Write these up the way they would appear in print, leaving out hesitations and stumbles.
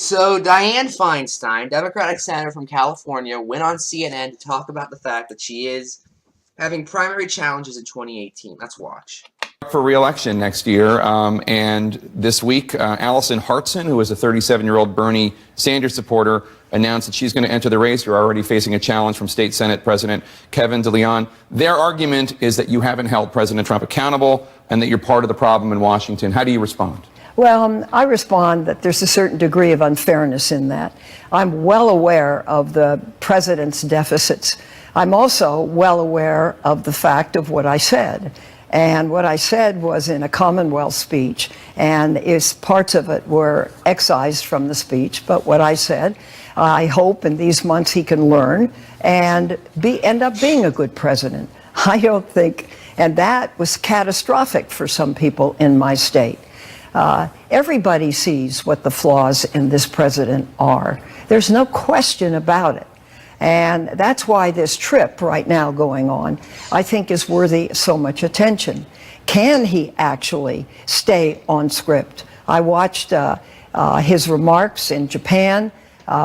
So Dianne Feinstein, Democratic senator from California, went on CNN to talk about the fact that she is having primary challenges in 2018. Let's watch. For re-election next year, and this week, Allison Hartson, who is a 37-year-old Bernie Sanders supporter, announced that she's going to enter the race. You're already facing a challenge from State Senate President Kevin DeLeon. Their argument is that you haven't held President Trump accountable and that you're part of the problem in Washington. How do you respond? Well, I respond that there's a certain degree of unfairness in that. I'm well aware of the president's deficits. I'm also well aware of the fact of what I said. And what I said was in a Commonwealth speech, and parts of it were excised from the speech. But what I said, I hope in these months he can learn and end up being a good president. I don't think, and that was catastrophic for some people in my state. Everybody sees what the flaws in this president are. There's no question about it. And that's why this trip right now going on, I think, is worthy of so much attention. Can he actually stay on script? I watched his remarks in Japan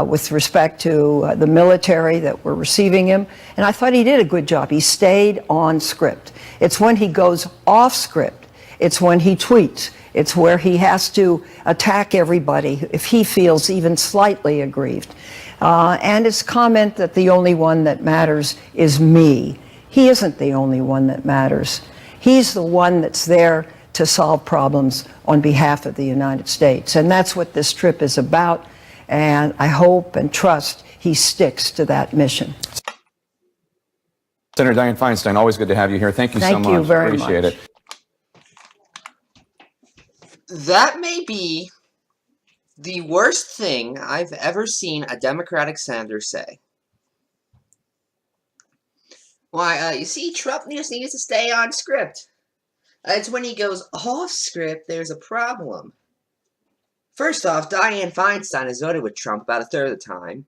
with respect to the military that were receiving him, and I thought he did a good job. He stayed on script. It's when he goes off script. It's when he tweets. It's where he has to attack everybody if he feels even slightly aggrieved. And his comment that the only one that matters is me. He isn't the only one that matters. He's the one that's there to solve problems on behalf of the United States. And that's what this trip is about. And I hope and trust he sticks to that mission. Senator Dianne Feinstein, always good to have you here. Thank you so much. Thank you very much. Appreciate it. That may be the worst thing I've ever seen a Democratic senator say. Why, you see, Trump just needs to stay on script. It's when he goes off script there's a problem. First off, Dianne Feinstein has voted with Trump about a third of the time.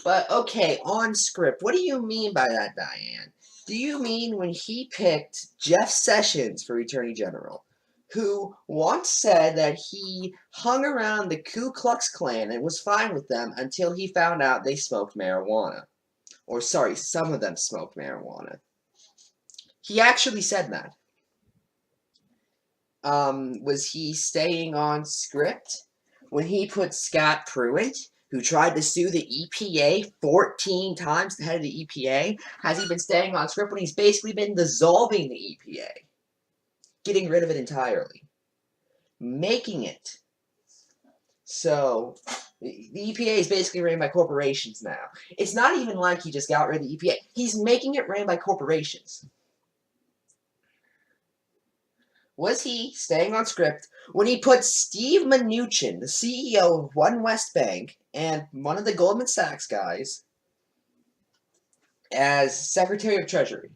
But okay, on script. What do you mean by that, Dianne? Do you mean when he picked Jeff Sessions for Attorney General, who once said that he hung around the Ku Klux Klan and was fine with them until he found out they smoked marijuana? Or sorry, some of them smoked marijuana. He actually said that. Was he staying on script when he put Scott Pruitt, who tried to sue the EPA 14 times, the head of the EPA? Has he been staying on script when he's basically been dissolving the EPA? Getting rid of it entirely. Making it so the EPA is basically ran by corporations now. It's not even like he just got rid of the EPA. He's making it ran by corporations. Was he staying on script when he put Steve Mnuchin, the CEO of One West Bank and one of the Goldman Sachs guys, as Secretary of Treasury?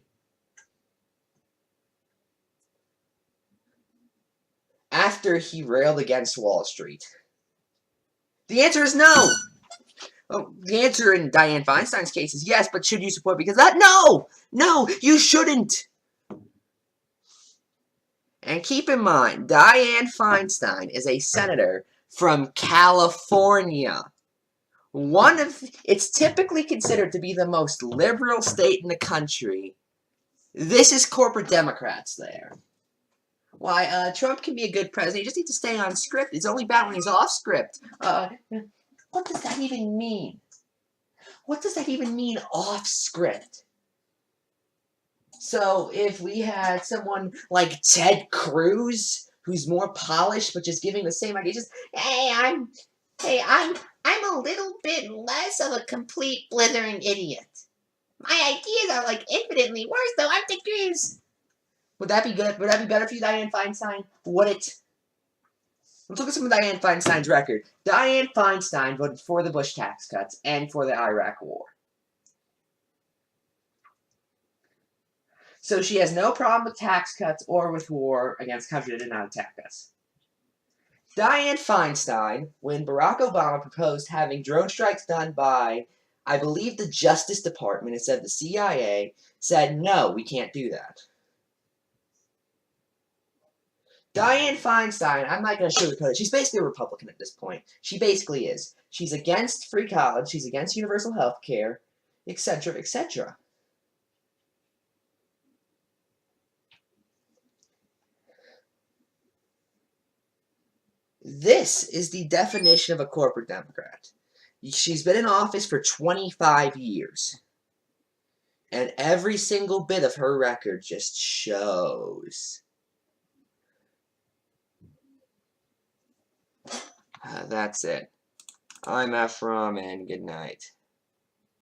After he railed against Wall Street? The answer is no. Oh, the answer in Dianne Feinstein's case is yes, but should you support because that? No! No, you shouldn't. And keep in mind, Dianne Feinstein is a senator from California. It's typically considered to be the most liberal state in the country. This is corporate Democrats there. Why, Trump can be a good president. He just needs to stay on script. It's only bad when he's off script. What does that even mean? What does that even mean, off script? So if we had someone like Ted Cruz, who's more polished but just giving the same idea, just I'm a little bit less of a complete blithering idiot. My ideas are like infinitely worse, though. I'm Ted Cruz. Would that be good? Would that be better for you, Dianne Feinstein? Would it? Let's look at some of Dianne Feinstein's record. Dianne Feinstein voted for the Bush tax cuts and for the Iraq War. So she has no problem with tax cuts or with war against countries that did not attack us. Dianne Feinstein, when Barack Obama proposed having drone strikes done by, I believe, the Justice Department instead of the CIA, said, no, we can't do that. Dianne Feinstein, I'm not going to sugarcoat it. She's basically a Republican at this point. She basically is. She's against free college. She's against universal health care, etc., etc. This is the definition of a corporate Democrat. She's been in office for 25 years. And every single bit of her record just shows. That's it. I'm Ephrom, and good night.